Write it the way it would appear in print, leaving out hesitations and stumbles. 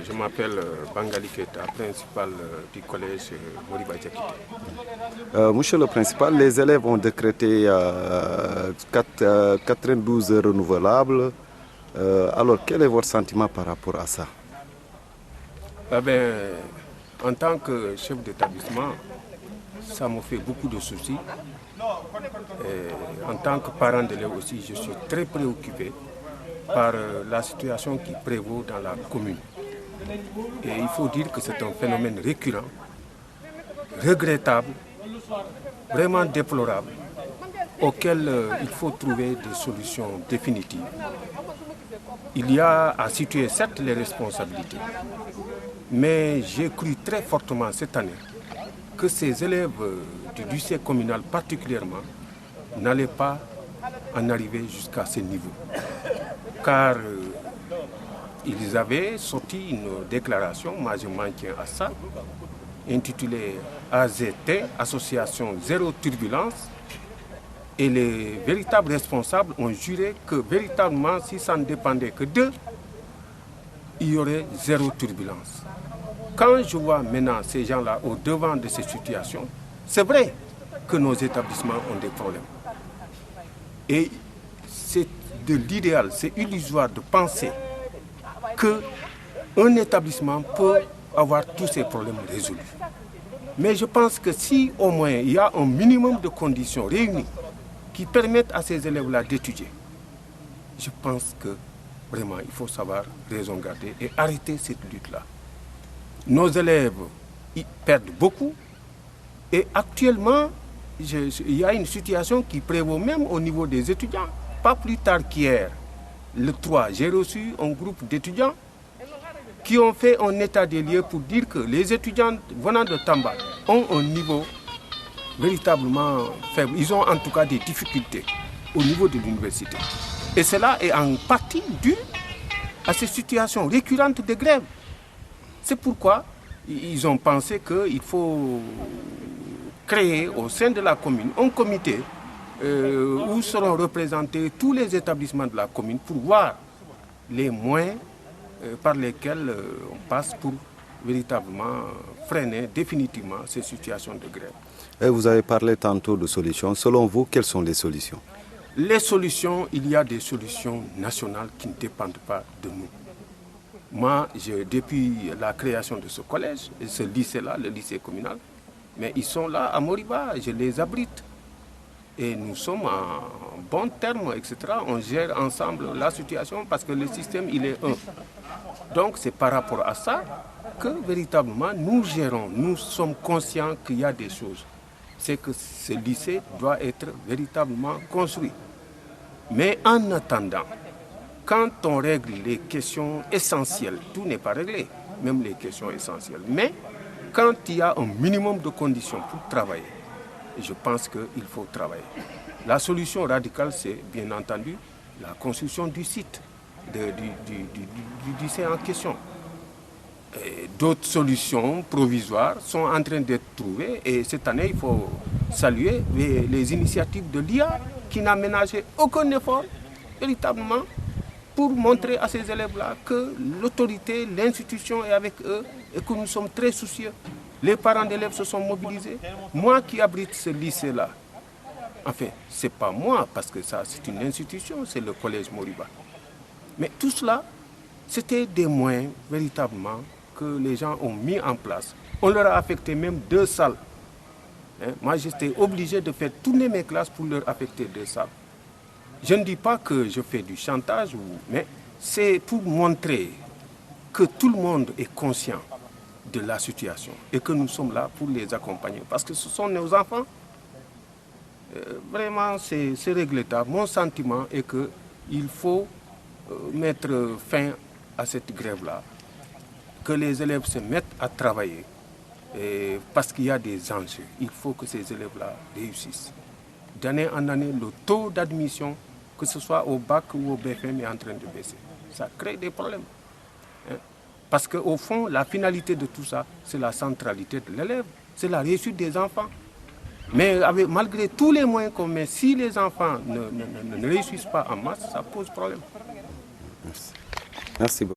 Je m'appelle Bangali Keita, principal du collège Moriba Diakité. Monsieur le principal, les élèves ont décrété 92 heures renouvelables. Alors, quel est votre sentiment par rapport à ça? En tant que chef d'établissement, ça me fait beaucoup de soucis. En tant que parent d'élèves aussi, je suis très préoccupé par la situation qui prévaut dans la commune. Et il faut dire que c'est un phénomène récurrent, regrettable, vraiment déplorable, auquel il faut trouver des solutions définitives. Il y a à situer certes les responsabilités, mais j'ai cru très fortement cette année que ces élèves du lycée communal particulièrement n'allaient pas en arriver jusqu'à ce niveau. Car ils avaient sorti une déclaration, moi je m'en tiens à ça, intitulée AZT, Association Zéro Turbulence, et les véritables responsables ont juré que véritablement, si ça ne dépendait que d'eux, il y aurait zéro turbulence. Quand je vois maintenant ces gens-là au devant de ces situations, c'est vrai que nos établissements ont des problèmes. Et c'est de l'idéal, c'est illusoire de penser qu'un établissement peut avoir tous ces problèmes résolus. Mais je pense que si au moins il y a un minimum de conditions réunies qui permettent à ces élèves-là d'étudier, je pense que vraiment il faut savoir raison garder et arrêter cette lutte-là. Nos élèves ils perdent beaucoup et actuellement il y a une situation qui prévaut même au niveau des étudiants. Pas plus tard qu'hier, le 3, j'ai reçu un groupe d'étudiants qui ont fait un état des lieux pour dire que les étudiants venant de Tamba ont un niveau véritablement faible. Ils ont en tout cas des difficultés au niveau de l'université. Et cela est en partie dû à ces situations récurrentes de grève. C'est pourquoi ils ont pensé qu'il faut créer au sein de la commune un comité où seront représentés tous les établissements de la commune pour voir les moyens par lesquels on passe pour véritablement freiner définitivement ces situations de grève. Et vous avez parlé tantôt de solutions. Selon vous, quelles sont les solutions? Les solutions, il y a des solutions nationales qui ne dépendent pas de nous. Moi, depuis la création de ce collège, et ce lycée-là, le lycée communal, mais ils sont là à Moriba, je les abrite. Et nous sommes en bon terme, etc. On gère ensemble la situation parce que le système, il est un. Donc, c'est par rapport à ça que véritablement nous gérons. Nous sommes conscients qu'il y a des choses. C'est que ce lycée doit être véritablement construit. Mais en attendant, quand on règle les questions essentielles, tout n'est pas réglé, même les questions essentielles. Mais quand il y a un minimum de conditions pour travailler, je pense qu'il faut travailler. La solution radicale, c'est bien entendu la construction du site, du lycée en question. D'autres solutions provisoires sont en train d'être trouvées et cette année, il faut saluer les initiatives de l'IA qui n'a ménagé aucun effort véritablement pour montrer à ces élèves-là que l'autorité, l'institution est avec eux et que nous sommes très soucieux. Les parents d'élèves se sont mobilisés. Moi qui abrite ce lycée-là, enfin, ce n'est pas moi parce que ça c'est une institution, c'est le collège Moriba. Mais tout cela, c'était des moyens véritablement que les gens ont mis en place. On leur a affecté même 2 salles. Moi, j'étais obligé de faire tourner mes classes pour leur affecter 2 salles. Je ne dis pas que je fais du chantage, mais c'est pour montrer que tout le monde est conscient de la situation et que nous sommes là pour les accompagner. Parce que ce sont nos enfants. Vraiment, c'est regrettable. Mon sentiment est qu'il faut mettre fin à cette grève-là, que les élèves se mettent à travailler parce qu'il y a des enjeux. Il faut que ces élèves-là réussissent. D'année en année, le taux d'admission, que ce soit au bac ou au BFM, est en train de baisser. Ça crée des problèmes. Parce qu'au fond, la finalité de tout ça, c'est la centralité de l'élève, c'est la réussite des enfants. Mais malgré tous les moyens qu'on met, si les enfants ne réussissent pas en masse, ça pose problème. Merci beaucoup.